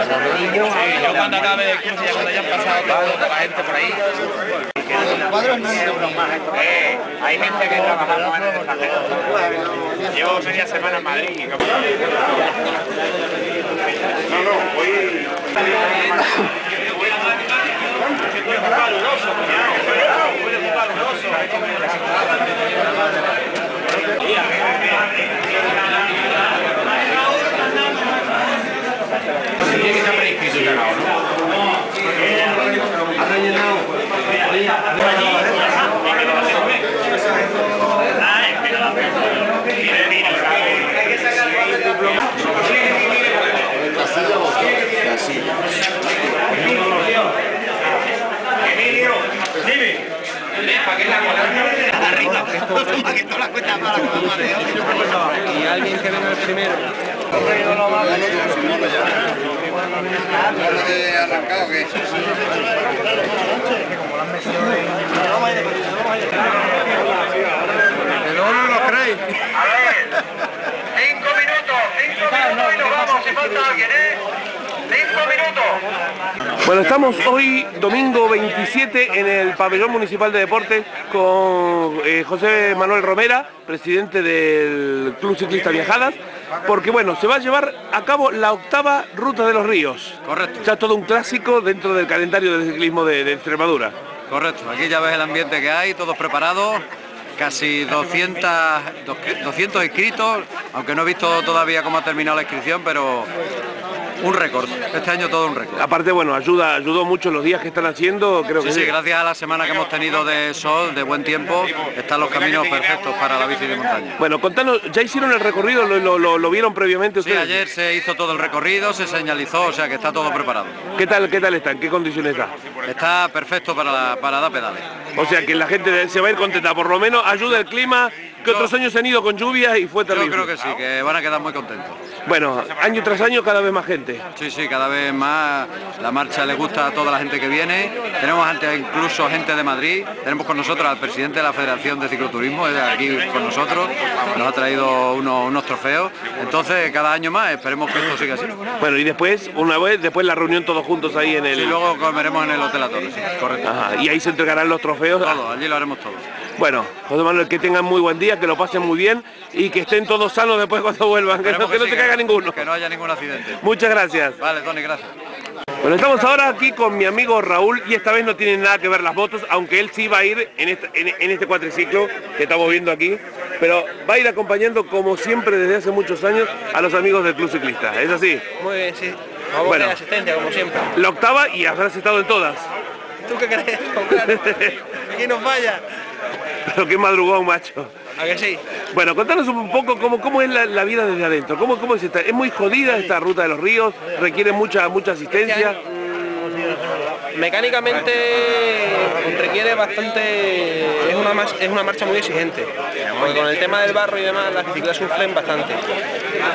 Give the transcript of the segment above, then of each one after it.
Sí, yo cuando acabe el curso, ya cuando hayan pasado toda la gente por ahí. Hay gente que trabaja en el extranjero. Llevo media semana en Madrid. No, voy... Y alguien que venga el primero. arrancado que no lo creéis. A ver, 5 minutos y nos vamos, si falta alguien, 5 minutos. Bueno, estamos hoy, domingo 27, en el Pabellón Municipal de Deportes con José Manuel Romera, presidente del Club Ciclista Viajadas, porque bueno, se va a llevar a cabo la 8ª Ruta de los Ríos. Correcto. Ya todo un clásico dentro del calendario del ciclismo de Extremadura. Correcto, aquí ya ves el ambiente que hay, todos preparados, casi 200 inscritos, aunque no he visto todavía cómo ha terminado la inscripción, pero un récord, este año todo un récord. Aparte, bueno, ayudó mucho los días que están haciendo, creo que Sí, gracias a la semana que hemos tenido de sol, de buen tiempo, están los caminos perfectos para la bici de montaña. Bueno, contanos, ¿ya hicieron el recorrido? ¿Lo vieron previamente Sí, ustedes? ayer se hizo todo el recorrido, se señalizó, o sea que está todo preparado. ¿Qué tal está? ¿En qué condiciones está? Está perfecto para dar pedales. O sea que la gente se va a ir contenta, por lo menos ayuda el clima, que otros años se han ido con lluvias y fue terrible. Yo creo que sí, que van a quedar muy contentos. Bueno, año tras año cada vez más gente. Sí, cada vez más la marcha le gusta a toda la gente que viene. Tenemos incluso gente de Madrid, tenemos con nosotros al presidente de la Federación de Cicloturismo, aquí con nosotros, nos ha traído unos trofeos. Entonces cada año más, esperemos que esto siga así. Bueno, y después, después la reunión todos juntos ahí en el... Sí, luego comeremos en el Hotel La Torre, sí, correcto. Ajá, y ahí se entregarán los trofeos. Todo, allí lo haremos todo. Bueno, José Manuel, que tengan muy buen día, que lo pasen muy bien y que estén todos sanos después cuando vuelvan, que no se caiga ninguno. Que no haya ningún accidente. Muchas gracias. Vale, Tony, gracias. Bueno, estamos ahora aquí con mi amigo Raúl y esta vez no tienen nada que ver las motos, aunque él sí va a ir en este cuatriciclo que estamos viendo aquí, pero va a ir acompañando como siempre desde hace muchos años a los amigos del Club Ciclista, ¿es así? Muy bien, sí. Vamos Bueno, de asistencia, como siempre. La 8ª y habrás estado en todas. ¿Tú qué crees? Claro. Aquí nos vaya. Pero qué madrugón, macho. ¿A que sí? Bueno, contanos un poco cómo es la vida desde adentro. ¿Cómo es esta? ¿Es muy jodida esta ruta de los ríos? ¿Requiere mucha asistencia? Mecánicamente requiere bastante, es una marcha muy exigente, porque con el tema del barro y demás las bicicletas sufren bastante.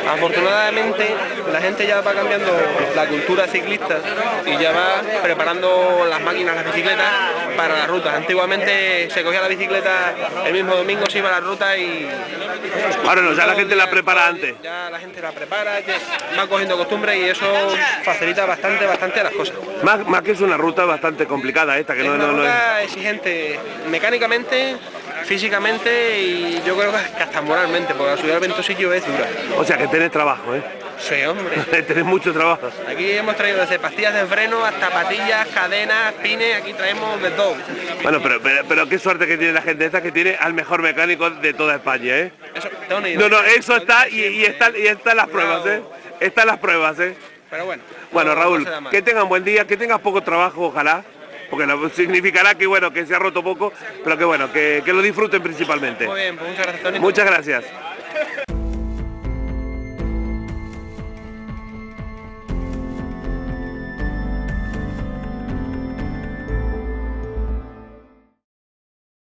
Afortunadamente la gente ya va cambiando la cultura ciclista y ya va preparando las máquinas, las bicicletas para las rutas. Antiguamente se cogía la bicicleta el mismo domingo, se iba a la ruta y... Ahora no, ya la gente la prepara antes. Ya la gente la prepara, ya va cogiendo costumbre y eso facilita bastante las cosas. Más que es una ruta bastante complicada esta, que es no una es... ruta exigente mecánicamente, físicamente y yo creo que hasta moralmente, porque la subida al Ventosillo es dura. O sea que tenés trabajo, ¿eh? Sí, hombre. Tenés mucho trabajo. Aquí hemos traído desde pastillas de freno hasta patillas, cadenas, pines, aquí traemos de todo. Bueno, pero qué suerte que tiene la gente esta, que tiene al mejor mecánico de toda España, ¿eh? Eso, Tony, no, eso está y están las pruebas, ¿eh? Están las pruebas, ¿eh? Pero bueno. Bueno, Raúl, no que tengan buen día, que tengas poco trabajo, ojalá, porque significará que bueno, que se ha roto poco, pero que bueno, que lo disfruten principalmente. Muy bien, pues muchas gracias, Tony. Muchas gracias.